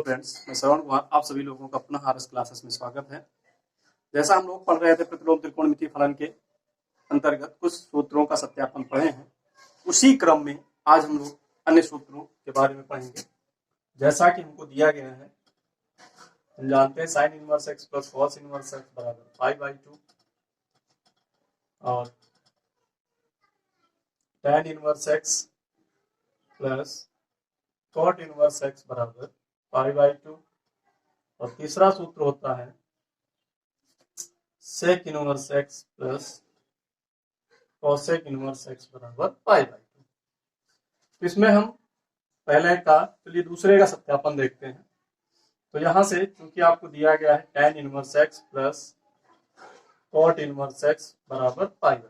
Hello friends, मैं श्रवण कुमार। आप सभी लोगों का अपना आरएस क्लासेस में स्वागत है। जैसा हम लोग पढ़ रहे थे प्रतिलोम त्रिकोणमितीय फलन के अंतर्गत कुछ सूत्रों का सत्यापन पढ़े हैं, उसी क्रम में आज हम लोग अन्य सूत्रों के बारे में पढ़ेंगे। जैसा कि हमको दिया गया है, हम जानते हैं sine inverse X plus cos inverse X बराबर पाई/2 और tan inverse X plus cot inverse X बराबर पाई/2 और तीसरा सूत्र होता है sec inverse X plus cosec inverse X बराबर पाई/2। तो इसमें हम पहले का चलिए दूसरे का सत्यापन देखते हैं। तो यहां से चूंकि आपको दिया गया है tan inverse X plus cot inverse X बराबर पाई/2,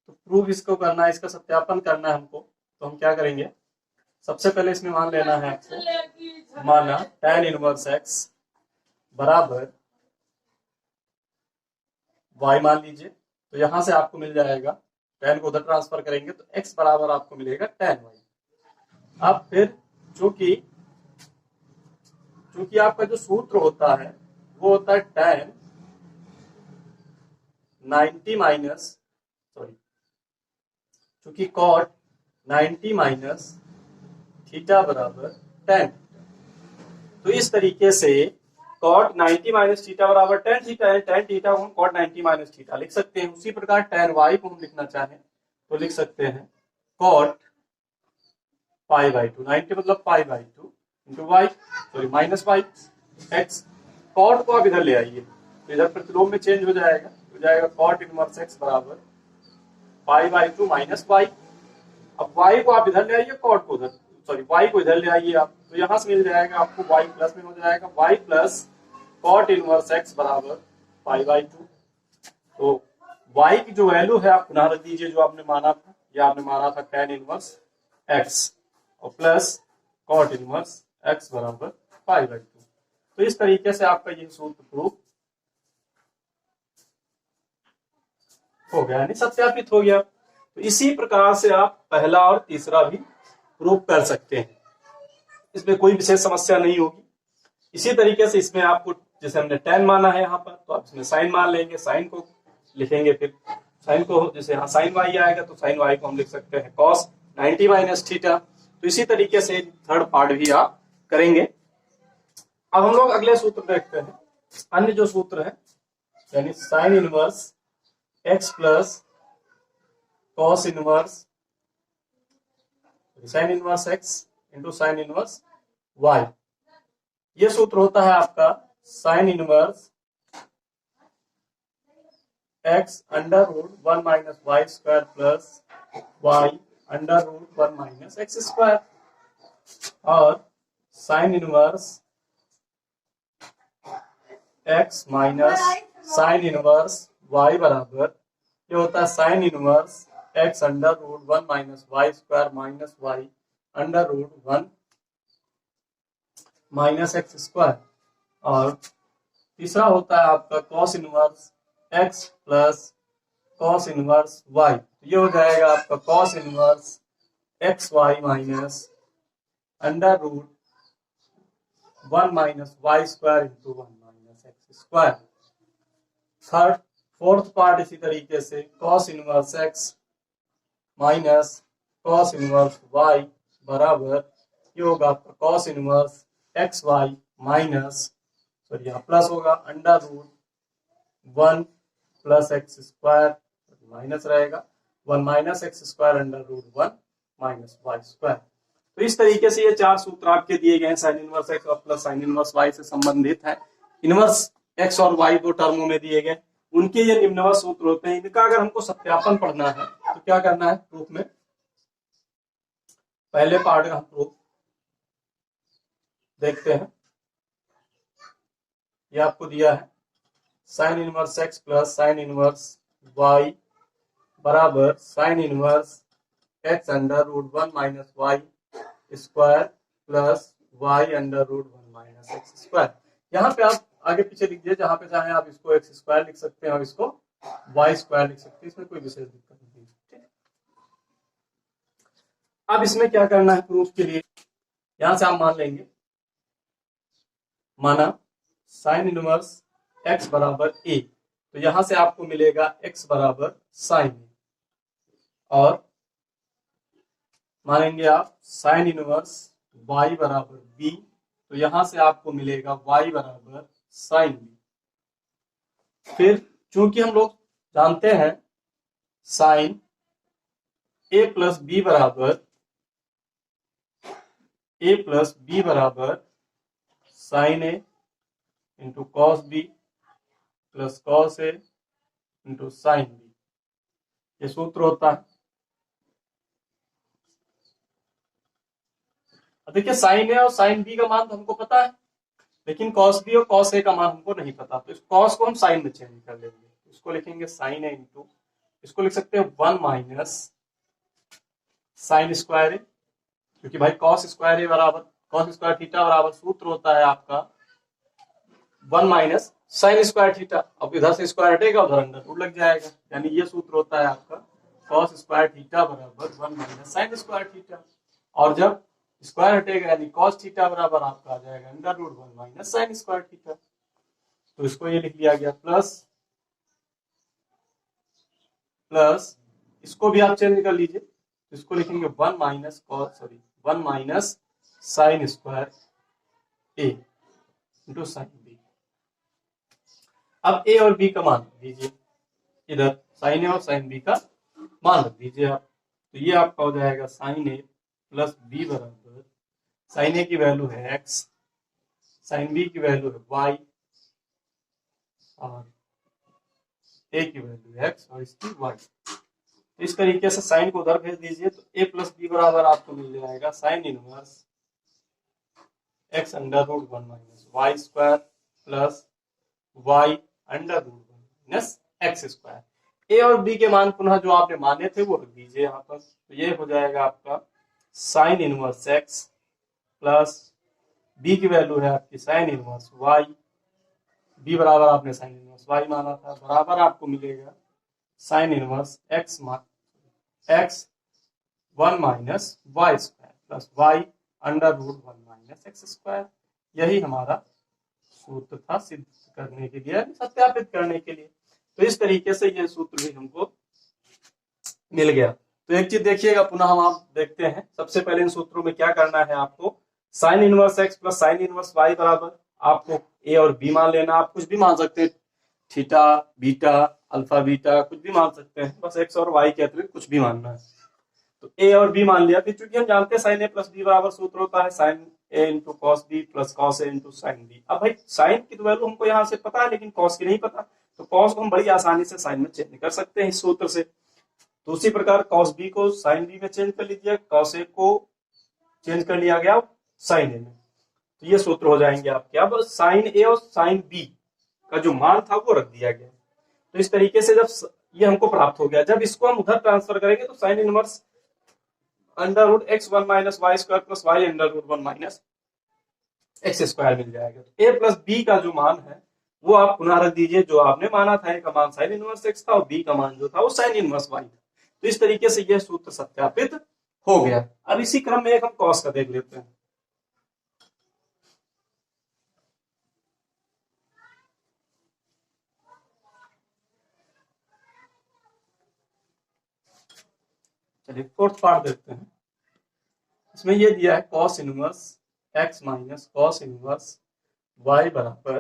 तो प्रूफ इसको करना है, इसका सत्यापन करना है हमको। तो हम क्या करेंगे, सबसे पहले इसमें मान लेना है आपको, माना tan इनवर्स एक्स बराबर y मान लीजिए। तो यहां से आपको मिल जाएगा, tan को उधर ट्रांसफर करेंगे तो x बराबर आपको मिलेगा tan y। अब फिर चूंकि आपका जो सूत्र होता है वो होता है tan 90 माइनस चूंकि cot 90 माइनस थीटा बराबर tan। तो इस तरीके से cot 90 माइनस थीटा बराबर tan थीटा है, tan थीटा को हम cot 90 माइनस थीटा लिख सकते हैं। उसी प्रकार tan y को हम लिखना चाहें तो लिख सकते हैं cot पाई/2, 90 मतलब पाई/2 into Y minus Y X. Cot को आप इधर ले आइए तो इधर प्रतिलोम में चेंज हो जाएगा, कॉट इनवर्स एक्स बराबर पाई/2 माइनस वाई। अब वाई को आप इधर ले आइए, कॉट को उधर वाई को इधर ले आइए आप, तो यहां से मिल जाएगा आपको वाई प्लस में हो जाएगा Y plus cot inverse X बराबर पाई/2। तो वाई की जो वैल्यू है आप पुनः रख दीजिए, जो आपने माना था, या आपने माना था tan इनवर्स एक्स और प्लस कॉट इनवर्स एक्स बराबर पाई/2। तो इस तरीके से आपका ये सूत्र प्रूफ हो गया, यानी सत्यापित हो गया। तो इसी प्रकार से आप पहला और तीसरा भी प्रूफ कर सकते हैं, इसमें कोई विशेष समस्या नहीं होगी। इसी तरीके से इसमें आपको, जैसे हमने tan माना है यहाँ पर, तो आप इसमें साइन मान लेंगे, साइन को लिखेंगे, फिर साइन को जैसे यहाँ साइन वाई आएगा तो साइन वाई को हम लिख सकते हैं cos 90 माइनस थीटा। तो इसी तरीके से थर्ड पार्ट भी आप करेंगे। अब हम लोग अगले सूत्र देखते हैं, अन्य जो सूत्र है, यानी sine inverse X plus cos inverse sine inverse X into sine inverse Y. ये सूत्र होता है आपका sine inverse X under root 1 minus Y square plus Y under root 1 minus x square, और sine inverse X minus sine inverse Y बराबर, ये होता है sine inverse X under root 1 minus Y square minus Y under root 1 minus x square. और तीसरा होता है आपका cos inverse X plus cos inverse Y, ये हो जाएगा आपका cos inverse X Y minus under root 1 minus Y square into 1 minus x square. Fourth part इसी तरीके से cos inverse X minus cos inverse Y बराबर, ये होगा आपका cos inverse X Y minus यहाँ प्लस होगा under root 1 plus x square minus रहेगा 1 minus x square under root 1 minus Y square. तो इस तरीके से ये चार सूत्र आपके दिए गए हैं, साइन इनवर्स एक्स और प्लस साइन इनवर्स वाई से संबंधित है। इनवर्स एक्स और वाई दो टर्मों में दिए गए, उनके ये निम्नवत सूत्र होते हैं। इनका अगर हमको सत्यापन पढ़ना है तो क्या करना है, प्रूफ में पहले पार्ट का हम प्रूफ देखते हैं। ये आपको दिया है sine inverse X plus sine inverse Y बराबर sine inverse X under root 1 minus Y square plus Y under root 1 minus x square. यहाँ पे आप आगे पीछे लिख दिए, जहां पे चाहे आप इसको एक्स स्क्वायर लिख सकते हैं और इसको वाई स्क्वायर लिख सकते हैं, इसमें कोई विशेष दिक्कत नहीं है। अब इसमें क्या करना है प्रूफ के लिए, यहां से आप मान लेंगे, माना साइन इनवर्स x बराबर a, तो यहां से आपको मिलेगा x बराबर साइन ए, और मानेंगे आप साइन इनवर्स y बराबर b, तो यहां से आपको मिलेगा y बराबर साइन बी। फिर चूंकि हम लोग जानते हैं साइन a प्लस बी बराबर sine A into cos B plus cos A into sine B, ये सूत्र होता है। देखिए साइन ए और साइन बी का मान तो हमको पता है, लेकिन कॉस बी और कॉस ए का मान हमको नहीं पता, तो इस कॉस को हम साइन में चेंज कर लेंगे, इसको लिखेंगे साइन ए इंटू, इसको लिख सकते हैं 1 माइनस साइन स्क्वायर ए, क्योंकि भाई कॉस स्क्वायर ए बराबर कॉस स्क्वायर थीटा बराबर सूत्र होता है आपका 1 माइनस साइन स्क्वायर थीटा। अब इधर से स्क्वायर हटेगा, उधर अंडर रूट लग जाएगा, यानी ये सूत्र होता है आपका कॉस स्क्वायर थीटा बराबर 1 माइनस साइन स्क्वायर थीटा, और जब स्क्वायर हटेगा यानी कॉस थीटा बराबर आपका आ जाएगा under root 1 minus sine square theta. तो इसको ये लिख लिया गया प्लस इसको भी आप चेंज कर लीजिए, इसको लिखेंगे 1 माइनस साइन स्क्वायर ए इंटू साइन बी। अब ए और बी का मान रख दीजिए, इधर साइन ए और साइन बी का मान रख दीजिए आप, तो ये आपका हो जाएगा साइन ए प्लस बी बराबर साइन ए की वैल्यू है x, साइन बी की वैल्यू है y, और a की वैल्यू है x और इसकी y। तो इस तरीके से साइन को उधर भेज दीजिए, तो a प्लस बी बराबर आपको मिल जाएगा sine inverse x under root 1 minus Y square plus y under root 1 minus x square. a और b के मान पुनः जो आपने माने थे वो रख दीजिए यहाँ पर, तो ये हो जाएगा आपका sine inverse x plus b की वैल्यू है आपकी साइन इनवर्स y, b बराबर आपने साइन इनवर्स y माना था, बराबर आपको मिलेगा sine inverse x 1 minus Y square plus y under root 1 minus x square. यही हमारा सूत्र था सिद्ध करने के लिए, सत्यापित करने के लिए। तो इस तरीके से ये सूत्र भी हमको मिल गया। तो एक चीज देखिएगा, पुनः हम आप देखते हैं, सबसे पहले इन सूत्रों में क्या करना है आपको, sign inverse x plus sine inverse y बराबर आपको a और b मान लेना, आप कुछ भी मान सकते हैं, थीटा बीटा अल्फा बीटा कुछ भी मान सकते हैं, बस x और y के अतिरिक्त कुछ भी मानना है। तो a और b मान लिया, फिर चूंकि हम जानते हैं साइन a प्लस b बराबर सूत्र होता है sine a into cos b plus cos a into sine b। अब भाई साइन की तो वैल्यू हमको यहाँ से पता है, लेकिन कॉस की नहीं पता, तो कॉस को हम बड़ी आसानी से साइन में चेंज कर सकते हैं इस सूत्र से। तो उसी प्रकार कॉस बी को साइन बी में चेंज कर लीजिए, कॉस ए को चेंज कर लिया गया साइन ए में, तो ये सूत्र हो जाएंगे आपके। अब साइन ए और साइन बी का जो मान था वो रख दिया गया। तो इस तरीके से जब ये हमको प्राप्त हो गया, जब इसको हम उधर ट्रांसफर करेंगे तो sine inverse under root X 1 minus Y square plus Y under root 1 minus x square मिल जाएगा। तो ए प्लस बी का जो मान है वो आप पुनः रख दीजिए, जो आपने माना था, ए का मान साइन इनवर्स एक्स था और बी का मान जो था वो साइन इनवर्स वाई था। तो इस तरीके से यह सूत्र सत्यापित हो गया। अब इसी क्रम में एक हम कॉस का देख लेते हैं। चलिए फोर्थ पार्ट देखते हैं। इसमें यह दिया है cos inverse X minus cos inverse Y बराबर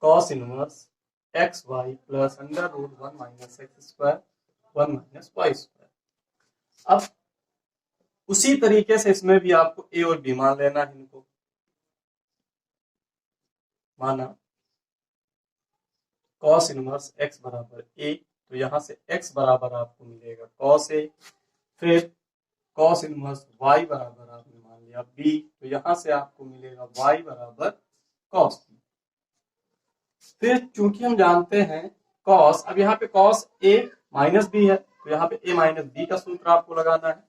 cos inverse X Y plus under root 1 minus x square 1 minus Y square. अब उसी तरीके से इसमें भी आपको ए और बी मान लेना है। इनको माना कॉस इनवर्स एक्स बराबर ए, तो यहां से x बराबर आपको मिलेगा कॉस ए, फिर कॉस इनवर्स y बराबर आपने मान लिया b, तो यहां से आपको मिलेगा y बराबर कॉस b। फिर चूंकि हम जानते हैं कॉस, अब यहाँ पे कॉस a माइनस बी है, तो यहाँ पे a माइनस बी का सूत्र आपको लगाना है।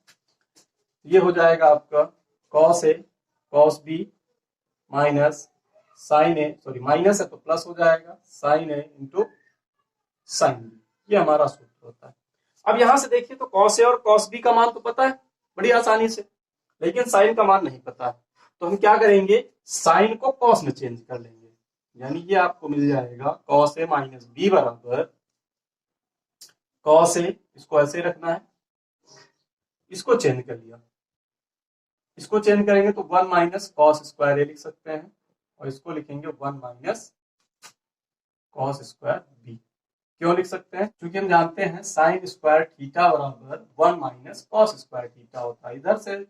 ये हो जाएगा आपका cos A cos B minus sign A, sorry minus है तो प्लस हो जाएगा sign A into sine B, ये हमारा सूत्र होता है। अब यहां से देखिए तो कॉस ए और कॉस बी का मान तो पता है बड़ी आसानी से, लेकिन साइन का मान नहीं पता, तो हम क्या करेंगे, साइन को कॉस में चेंज कर लेंगे। यानी ये आपको मिल जाएगा कॉस ए माइनस बी बराबर कॉस ए, इसको ऐसे रखना है, इसको चेंज कर लिया, इसको चेंज करेंगे तो 1 माइनस कॉस स्क्वायर ए लिख सकते हैं, और इसको लिखेंगे 1 माइनस कॉस स्क्वायर बी। क्यों लिख सकते हैं, क्योंकि हम जानते हैं साइन स्क्वायर थीटा बराबर 1 माइनस कॉस स्क्वायर थीटा होता है। इधर से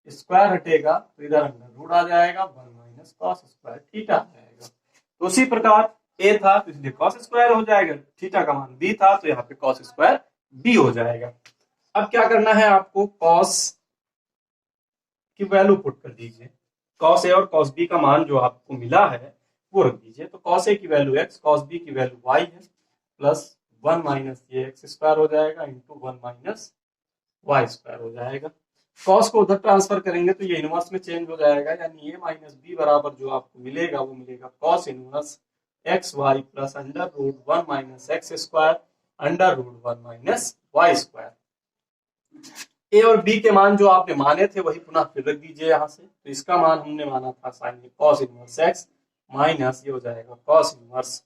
स्क्वायर हटेगा तो इधर अंडर रूट आ जाएगा, 1 माइनस कॉस स्क्वायर थीटा आ जाएगा। तो उसी प्रकार ए था तो इसलिए कॉस स्क्वायर हो जाएगा, थीटा का मान बी था तो यहाँ पे कॉस स्क्वायर बी हो जाएगा। अब क्या करना है आपको, कॉस की वैल्यू पुट कर दीजिए, कॉस ए और कॉस बी का मान जो आपको मिला है वो रख दीजिए। तो कॉस ए की वैल्यू एक्स, कॉस बी की वैल्यू वाई है, प्लस 1 माइनस ये एक्स स्क्वायर हो जाएगा इंटू 1 माइनस वाई स्क्वायर हो जाएगा। कॉस को उधर ट्रांसफर करेंगे तो ये इनवर्स में चेंज हो जाएगा, यानी ए माइनस बी बराबर जो आपको मिलेगा वो मिलेगा cos inverse X Y plus under root 1 minus x square under root 1 minus Y square. A और बी के मान जो आपने माने थे वही पुनः फिर रख दीजिए यहाँ से। तो इसका मान हमने माना था sine cos inverse X minus ये हो जाएगा कॉस इनवर्स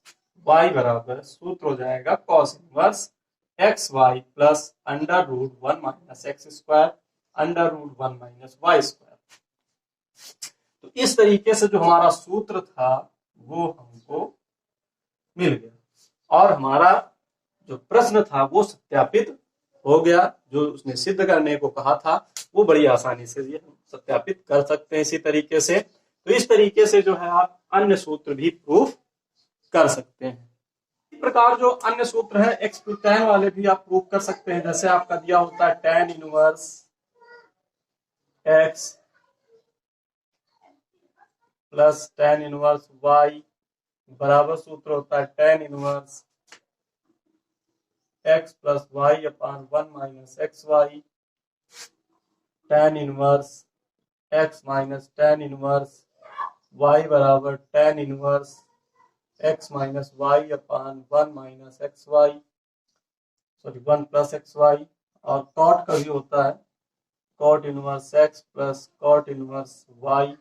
वाई बराबर सूत्र हो जाएगा cos inverse X Y plus under root 1 minus x square under root 1 minus Y square. तो इस तरीके से जो हमारा सूत्र था वो हमको मिल गया, और हमारा जो प्रश्न था वो सत्यापित हो गया। जो उसने सिद्ध करने को कहा था वो बड़ी आसानी से ये हम सत्यापित कर सकते हैं इसी तरीके से। तो इस तरीके से जो है आप अन्य सूत्र भी प्रूफ कर सकते हैं। इस प्रकार जो अन्य सूत्र है एक्स टू टेन वाले भी आप प्रूफ कर सकते हैं। जैसे आपका दिया होता है tan inverse X plus tan inverse Y बराबर सूत्र होता है tan inverse X plus Y upon 1 minus X Y, tan inverse X minus tan inverse Y बराबर tan inverse X minus Y upon 1 minus X Y, sorry 1 plus X Y. और cot का भी होता है cot inverse X plus cot inverse Y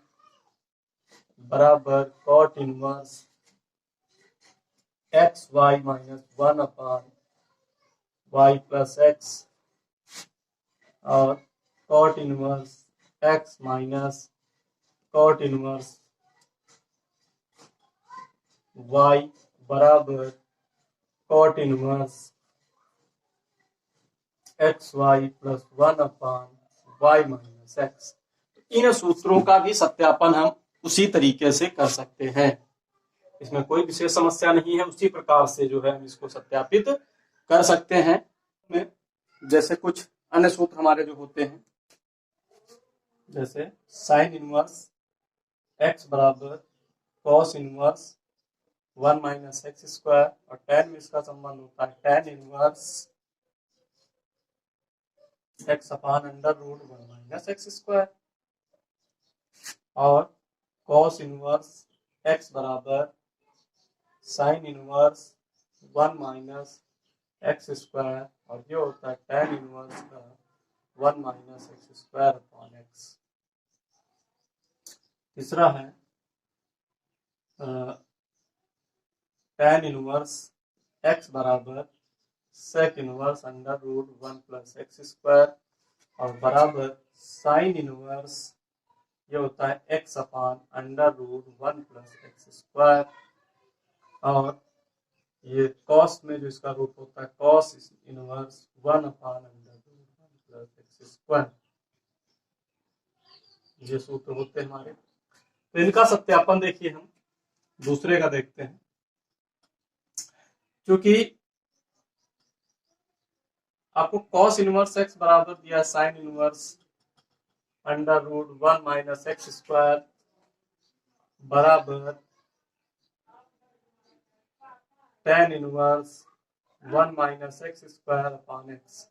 बराबर cot inverse X Y minus 1 upon Y plus X, और cot inverse X minus cot inverse Y बराबर cot inverse X Y plus 1 upon Y minus X. इन सूत्रों का भी सत्यापन हम उसी तरीके से कर सकते हैं, इसमें कोई विशेष समस्या नहीं है। उसी प्रकार से जो है हम इसको सत्यापित कर सकते हैं। जैसे कुछ अन्य सूत्र हमारे जो होते हैं, जैसे साइन इनवर्स एक्स बराबर cos inverse 1 minus x square, और टेन में इसका संबंध होता है tan inverse X upon under root 1 minus x square, और कॉस इनवर्स एक्स बराबर sine inverse 1 minus x square, और ये होता है टेन इनवर्स का 1 minus x square upon X. तीसरा है टेन इनवर्स एक्स बराबर sec inverse under root 1 plus x square, और बराबर साइन इनवर्स ये होता है X upon under root 1 plus x square, और ये कॉस में जो इसका रूट होता है cos inverse 1 upon under root 1 plus x square. ये सूत्र होते हैं हमारे। तो इनका सत्यापन देखिए, हम दूसरे का देखते हैं। क्योंकि आपको कॉस इनवर्स एक्स बराबर दिया है sine inverse under root 1 minus x square बराबर tan inverse 1 minus x square upon X.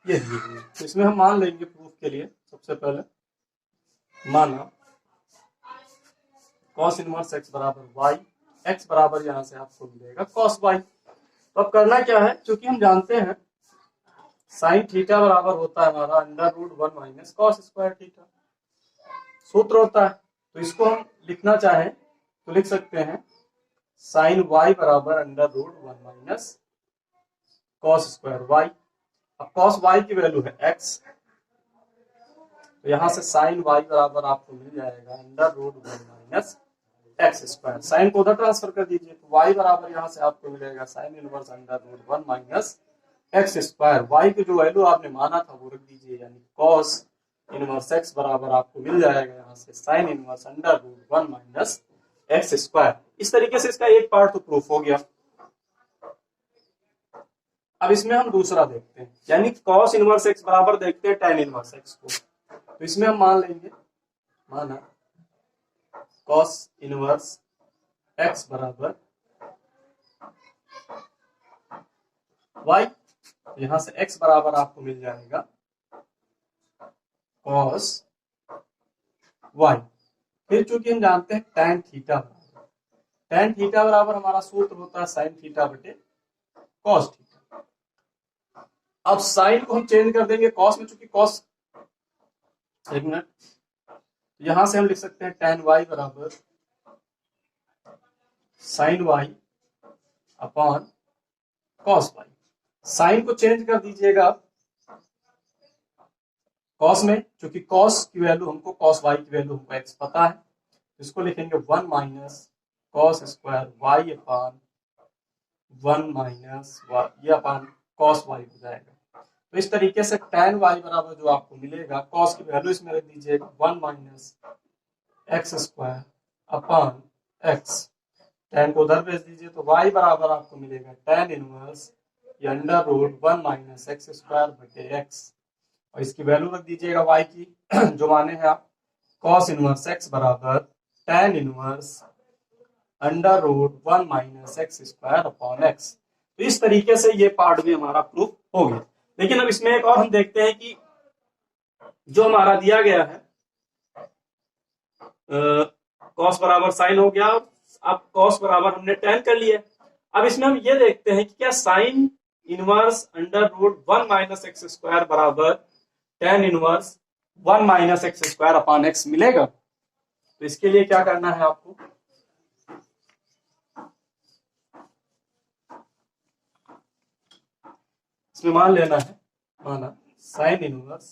ये तो इसमें हम मान लेंगे प्रूफ के लिए, सबसे पहले माना कॉस इनवर्स एक्स बराबर वाई, एक्स बराबर यहां से आपको मिलेगा कॉस वाई। तो अब करना क्या है, क्योंकि हम जानते हैं साइन थीटा बराबर होता है हमारा under root 1 minus cos square theta, सूत्र होता है। तो इसको हम लिखना चाहें तो लिख सकते हैं साइन वाई बराबर under root 1 minus cos square Y. अब कॉस वाई की वैल्यू है एक्स, तो यहां से साइन वाई बराबर आपको मिल जाएगा under root 1 minus x square. Sine को उधर ट्रांसफर कर दीजिए तो वाई बराबर यहां से आपको मिलेगा sine inverse under root 1 minus x square. Y की जो वैल्यू आपने माना था वो रख दीजिए, यानी कॉस इनवर्स एक्स बराबर आपको मिल जाएगा यहाँ से sine inverse under root 1 minus x square. इस तरीके से इसका एक पार्ट तो प्रूफ हो गया। अब इसमें हम दूसरा देखते हैं, यानी कॉस इनवर्स एक्स बराबर देखते हैं tan इनवर्स एक्स को। तो इसमें हम मान लेंगे, माना कॉस इनवर्स एक्स बराबर वाई, यहां से एक्स बराबर आपको मिल जाएगा कॉस वाई। फिर चूंकि हम जानते हैं tan थीटा बराबर हमारा सूत्र होता है साइन थीटा बटे कॉस थीटा। अब साइन को हम चेंज कर देंगे कॉस में, चूंकि कॉस, एक मिनट, यहां से हम लिख सकते हैं tan वाई बराबर sine Y upon cos Y. Sine को चेंज कर दीजिएगा कॉस में, क्योंकि कॉस की वैल्यू हमको, कॉस वाई की वैल्यू हमको एक्स पता है, इसको लिखेंगे 1 minus cos square Y upon 1 minus ये अपॉन कॉस वाई हो जाएगा। तो इस तरीके से tan वाई बराबर जो आपको मिलेगा, कॉस की वैल्यू इसमें रख दीजिएगा 1 minus x square upon x, tan को उधर भेज दीजिए तो y बराबर आपको मिलेगा tan inverse under root 1 minus x square बटे एक्स, और इसकी वैल्यू रख दीजिएगा y की जो माने हैं आप, cos इनवर्स x बराबर tan inverse under root 1 minus x square upon X. तो इस तरीके से ये पार्ट भी हमारा प्रूफ हो गया। लेकिन अब इसमें एक और हम देखते हैं कि जो हमारा दिया गया है cos बराबर साइन हो गया, अब cos बराबर हमने tan कर लिया। अब इसमें हम ये देखते हैं कि क्या sine inverse under root 1 minus x square बराबर tan inverse 1 minus x square upon X मिलेगा। तो इसके लिए क्या करना है आपको, इसमें मान लेना है, माना sine inverse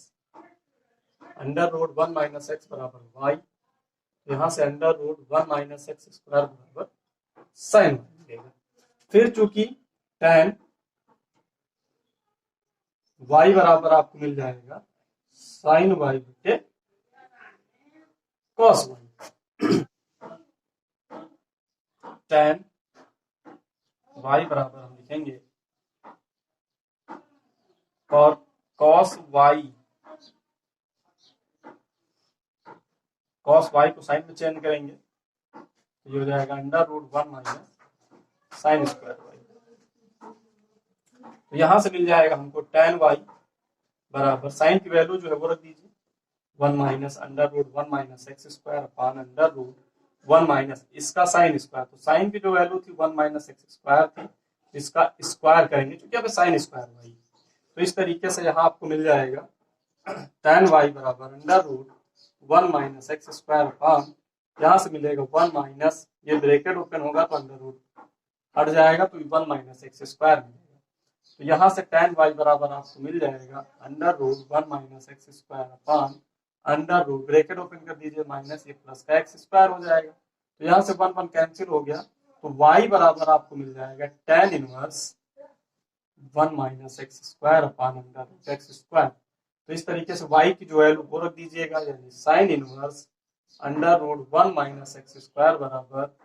under root 1 minus X बराबर वाई, यहां से under root 1 minus x square बराबर साइन मिलेगा। फिर चूंकि tan y बराबर आपको मिल जाएगा साइन वाई बटे कॉस वाई, tan y बराबर हम लिखेंगे और cos y को साइन में चेंज करेंगे तो ये हो जाएगा under root 1 minus sine square Y. तो यहां से मिल जाएगा हमको tan y बराबर, साइन की वैल्यू जो है वो रख दीजिए 1 minus under root 1 minus x square upon under root 1 minus इसका साइन स्क्वायर। तो साइन की जो वैल्यू थी 1 माइनस एक्स स्क्वायर थी, इसका स्क्वायर करेंगे क्योंकि अब साइन स्क्वायर वाई। तो इस तरीके से यहाँ आपको मिल जाएगा tan y बराबर under root 1 minus x square upon, यहाँ से मिलेगा 1 माइनस, ये ब्रैकेट ओपन होगा तो अंडर रूट हट जाएगा तो 1 माइनस एक्स स्क्वायर मिलेगा। तो यहाँ से tan y बराबर आपको मिल जाएगा under root 1 minus x square upon under root, bracket open कर दीजिए, माइनस ये प्लस का एक्स स्क्वायर हो जाएगा। तो यहाँ से 1 1 कैंसिल हो गया, तो y बराबर आपको मिल जाएगा tan inverse 1 minus x square upon under root x square. तो इस तरीके से y की जो वैल्यू वो रख दीजिएगा, यानी sine inverse under root 1 minus x square बराबर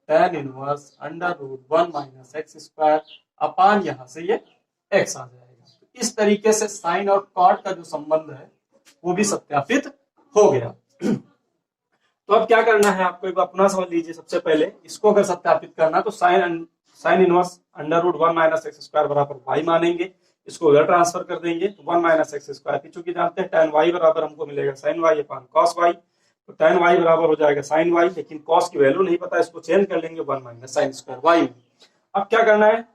tan inverse under root 1 minus x square upon यहाँ से ये x आ जाएगा। तो इस तरीके से साइन और कॉट का जो संबंध है वो भी सत्यापित हो गया। तो अब क्या करना है आपको, एक बार पुनः समझ लीजिए। सबसे पहले इसको अगर सत्यापित करना तो sine inverse under root 1 minus x square बराबर वाई मानेंगे, इसको उधर ट्रांसफर कर देंगे तो 1 माइनस एक्स स्क्वायर, चूंकि जानते हैं tan y बराबर हमको मिलेगा sine Y upon cos y, तो tan y बराबर हो जाएगा साइन वाई, लेकिन कॉस की वैल्यू नहीं पता, इसको चेंज कर लेंगे 1 माइनस साइन स्क्वायर वाई में। अब क्या करना है,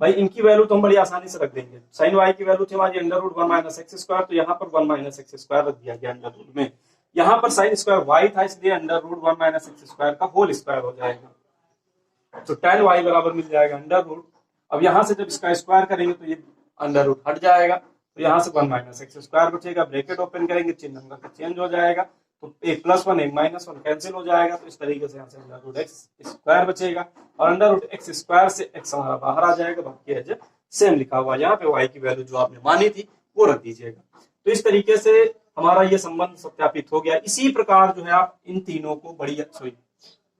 भाई इनकी वैल्यू तो हम बड़ी आसानी से रख देंगे। साइन वाई की वैल्यू थी हमारी under root 1 minus x square, तो यहाँ पर 1 माइनस एक्स स्क्वायर रख दिया गया अंडर रूट में। यहाँ पर साइन स्क्वायर वाई था, इसलिए under root 1 minus x square का होल स्क्वायर हो जाएगा। तो tan वाई बराबर मिल जाएगा अंडर रूट। अब यहाँ से जब इसका स्क्वायर करेंगे तो ये अंडर रूट हट जाएगा, तो यहाँ से 1 माइनस एक्स स्क्वायर बचेगा, ब्रैकेट ओपन करेंगे, चिन्ह नंबर का चेंज हो जाएगा, तो एक प्लस 1 एक माइनस 1 कैंसिल हो जाएगा। तो इस तरीके से यहाँ से अंडर रूट एक्स स्क्वायर बचेगा, और अंडर रूट एक्स स्क्वायर से एक्स हमारा बाहर आ जाएगा, बाकी है सेम लिखा हुआ। यहाँ पे वाई की वैल्यू जो आपने मानी थी वो रख दीजिएगा। तो इस तरीके से हमारा ये संबंध सत्यापित हो गया। इसी प्रकार जो है आप इन तीनों को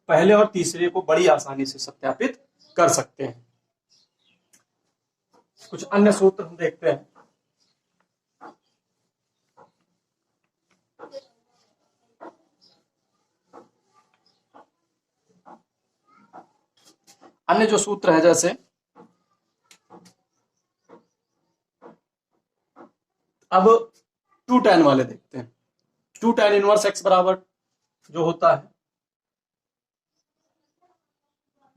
पहले और तीसरे को बड़ी आसानी से सत्यापित कर सकते हैं। कुछ अन्य सूत्र हम देखते हैं। अन्य जो सूत्र है, जैसे अब 2 tan वाले देखते हैं। 2 tan इनवर्स एक्स बराबर जो होता है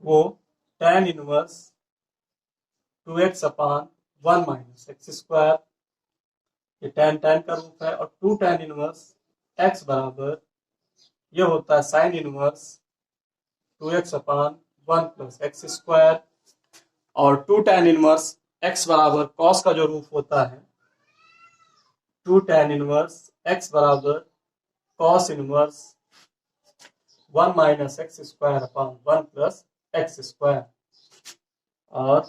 वो tan inverse 2x upon 1 minus x square, ये tan का रूप है। और 2 tan इनवर्स x बराबर ये होता है sine inverse 2x upon 1 plus x square. और 2 tan इनवर्स x बराबर कॉस का जो रूप होता है 2 tan इनवर्स x बराबर cos inverse 1 minus x square upon 1 plus x square. और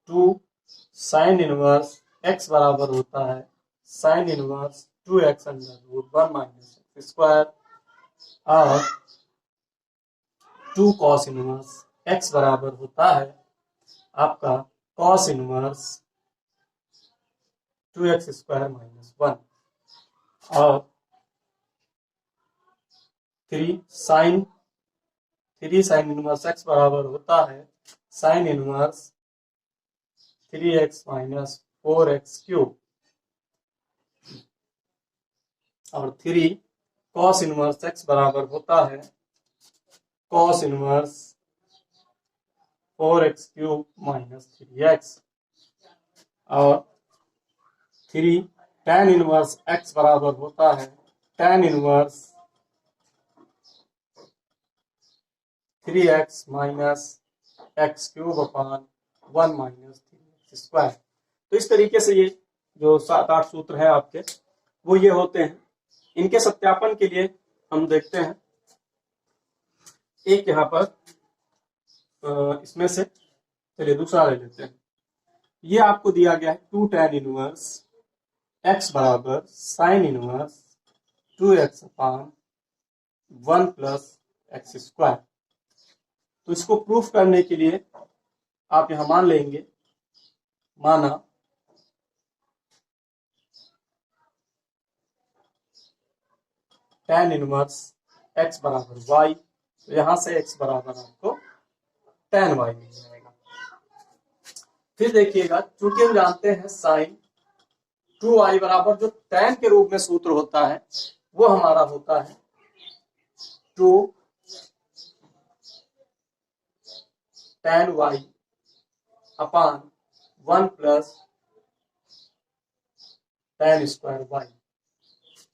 2 साइन इनवर्स x बराबर होता है sine inverse 2x under root 1 minus x square. और 2 कॉस इनवर्स x बराबर होता है आपका cos inverse 2x square minus 1। और 3 साइन इनवर्स x बराबर होता है sine inverse 3x minus 4x cube. और 3 कॉस इनवर्स x बराबर होता है cos inverse 4x cube minus 3x। और 3 tan इनवर्स x बराबर होता है tan inverse 3x minus x cube अपान 1 माइनस 3x स्क्वायर। तो इस तरीके से ये जो 7-8 सूत्र हैं आपके वो ये होते हैं। इनके सत्यापन के लिए हम देखते हैं, एक यहाँ पर इसमें से चलिए दूसरा ले लेते हैं। ये आपको दिया गया है 2 tan इनवर्स x बराबर sine inverse 2x upon 1 plus x square. तो इसको प्रूफ करने के लिए आप यहां मान लेंगे, माना tan इनवर्स x बराबर y, तो यहां से x बराबर आपको tan y मिल जाएगा। फिर देखिएगा, चूंकि हम जानते हैं साइन 2y बराबर जो tan के रूप में सूत्र होता है वो हमारा होता है 2 tan y अपान 1 प्लस tan स्क्वायर y,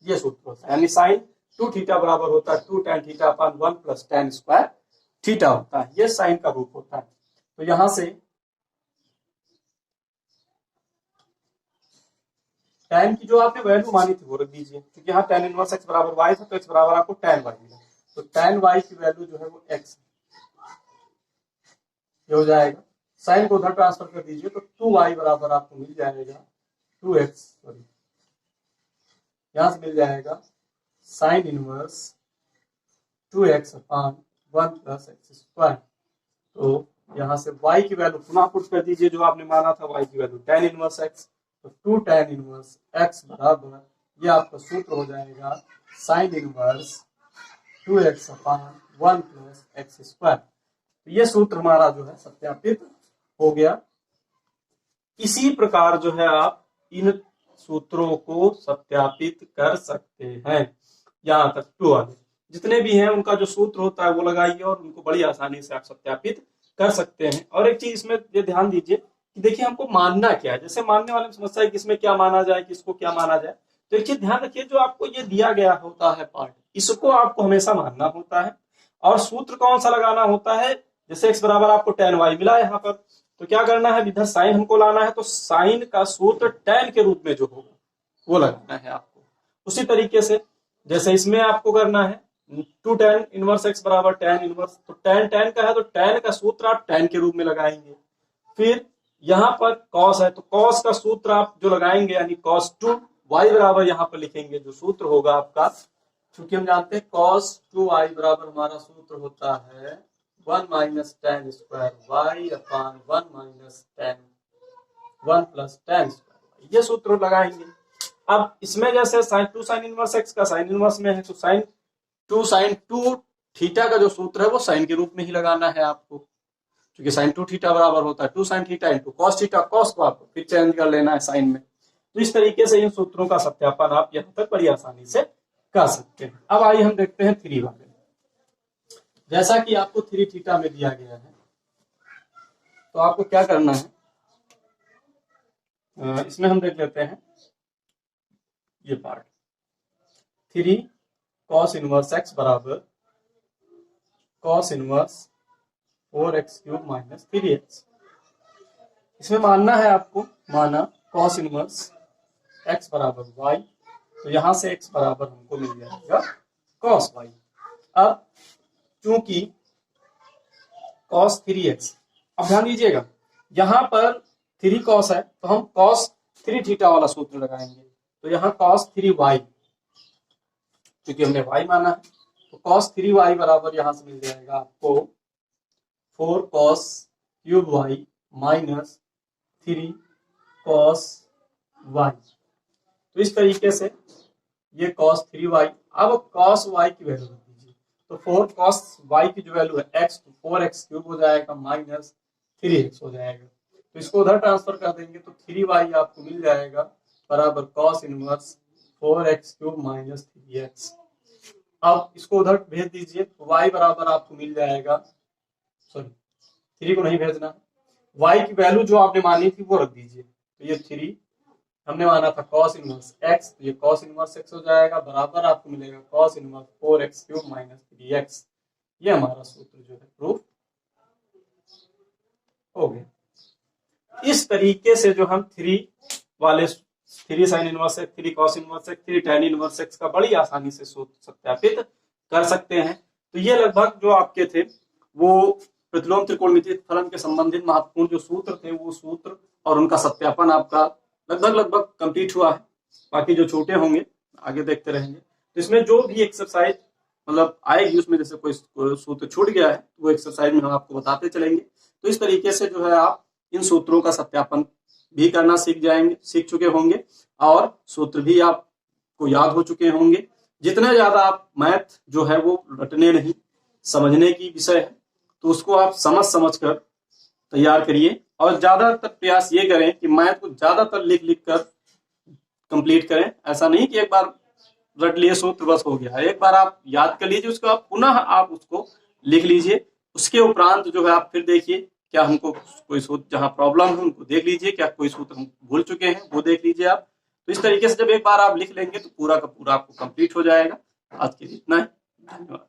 ये सूत्र होता है। यानी साइन 2 थीटा बराबर होता है 2 tan theta upon 1 plus tan square theta होता है, ये साइन का रूप होता है। तो यहां से tan की जो आपने वैल्यू मानी थी वो रख दीजिए, क्योंकि यहाँ tan इनवर्स x बराबर y था, तो x बराबर आपको tan y मिला। तो tan y की वैल्यू जो है वो x ये हो जाएगा। साइन को उधर ट्रांसफर कर दीजिए, तो 2y बराबर आपको मिल जाएगा 2x, सॉरी यहां से मिल जाएगा sine inverse 2x upon 1 plus x square. तो यहां से y की वैल्यू पुनः पुट कर दीजिए, जो आपने माना था y की वैल्यू tan इनवर्स x, तो 2 tan इनवर्स x बराबर ये आपका सूत्र हो जाएगा sine inverse 2x upon 1 plus x square. तो ये सूत्र हमारा जो है सत्यापित हो गया। इसी प्रकार जो है आप इन सूत्रों को सत्यापित कर सकते हैं। यहां तक 2 वाले जितने भी हैं उनका जो सूत्र होता है वो लगाइए और उनको बड़ी आसानी से आप सत्यापित कर सकते हैं। और एक चीज इसमें ये ध्यान दीजिए कि देखिए हमको मानना क्या है, जैसे मानने वाले में समस्या है कि इसमें क्या माना जाए, किसको क्या माना जाए। तो एक चीज ध्यान रखिए, जो आपको ये दिया गया होता है पार्ट, इसको आपको हमेशा मानना होता है। और सूत्र कौन सा लगाना होता है, जैसे x बराबर आपको tan y मिला यहाँ पर, तो क्या करना है, इधर साइन हमको लाना है, तो साइन का सूत्र tan के रूप में जो होगा वो लगाना है आपको। उसी तरीके से जैसे इसमें आपको करना है 2 tan इनवर्स x बराबर tan इनवर्स, तो tan tan का है तो tan का सूत्र आप tan के रूप में लगाएंगे। फिर यहाँ पर cos है तो cos का सूत्र आप जो लगाएंगे यानी cos 2 y बराबर यहाँ पर लिखेंगे, जो सूत्र होगा आपका, क्योंकि हम जानते हैं cos 2y बराबर हमारा सूत्र होता है 1 माइनस tan स्क्वायर y अपान 1 minus tan 1 plus tan square, ये सूत्र लगाएंगे। अब इसमें जैसे sin 2 sin इनवर्स x का sin इनवर्स में है, तो sin 2 थीटा का जो सूत्र है वो sin के रूप में ही लगाना है आपको, क्योंकि sin 2 थीटा बराबर होता है 2 sin theta into cos theta, cos को आपको फिर चेंज कर लेना है sin में। तो इस तरीके से इन सूत्रों का सत्यापन आप यहाँ तक बड़ी आसानी से कर सकते हैं। अब आइए हम देखते हैं 3 वाले। जैसा कि आपको 3 थीटा में दिया गया है, तो आपको क्या करना है, इसमें हम देख लेते हैं ये पार्ट 3 cos इनवर्स x बराबर cos inverse 4x cube minus 3x। इसमें मानना है आपको, माना cos इनवर्स x बराबर y, तो यहां से x बराबर हमको मिल जाएगा cos y। अब चूंकि cos 3x, अब ध्यान दीजिएगा यहां पर 3 cos है तो हम cos 3 थीटा वाला सूत्र लगाएंगे, तो यहाँ cos 3y, क्योंकि हमने y माना है, तो cos 3y बराबर यहां से मिल जाएगा आपको 4 cos cube y minus 3 cos y। तो इस तरीके से ये cos 3y, अब cos y की वैल्यू रख दीजिए, तो 4 cos y की जो वैल्यू है x, तो 4x क्यूब हो जाएगा माइनस 3x हो जाएगा, तो इसको उधर ट्रांसफर कर देंगे तो 3y आपको मिल जाएगा बराबर cos inverse 4x cube minus 3x। अब इसको उधर भेज दीजिए तो y बराबर आपको मिल जाएगा, सॉरी 3 को नहीं भेजना, y की वैल्यू जो आपने मानी थी वो रख दीजिए, तो ये 3 हमने माना था cos इनवर्स x, तो ये cos इनवर्स x हो जाएगा बराबर आपको मिलेगा cos inverse 4x cube minus 3x। ये हमारा सूत्र जो है प्रूफ हो गया। इस तरीके से जो हम 3 वाले 3 sin inverse x, 3 cos inverse x, 3 tan inverse x का बड़ी आसानी से सूत्र सत्यापित कर सकते हैं। तो ये लगभग जो आपके थे वो प्रतिलोम त्रिकोणमितीय फलन के संबंधित महत्वपूर्ण जो सूत्र थे वो सूत्र और उनका सत्यापन आपका लगभग कंप्लीट हुआ है। बाकी जो छोटे होंगे आगे देखते रहेंगे। तो इसमें जो भी एक्सरसाइज मतलब आएगी उसमें जैसे कोई सूत्र छूट गया है वो एक्सरसाइज में हम आपको बताते चलेंगे। तो इस तरीके से जो है आप इन सूत्रों का सत्यापन भी करना सीख चुके होंगे और सूत्र भी आपको याद हो चुके होंगे। जितना ज्यादा आप मैथ जो है वो रटने नहीं, समझने की विषय है, तो उसको आप समझ कर तैयार करिए और ज्यादातर प्रयास ये करें कि मैथ को ज्यादातर लिख कर कंप्लीट करें। ऐसा नहीं कि एक बार रट लिए सूत्र बस हो गया, एक बार आप याद कर लीजिए, उसको आप पुनः आप उसको लिख लीजिए। उसके उपरांत जो है आप फिर देखिए क्या हमको कोई सूत्र जहां प्रॉब्लम है उनको देख लीजिए, क्या कोई सूत्र हम भूल चुके हैं वो देख लीजिए आप। तो इस तरीके से जब एक बार आप लिख लेंगे तो पूरा का पूरा आपको कंप्लीट हो जाएगा। आज के लिए इतना ही, धन्यवाद।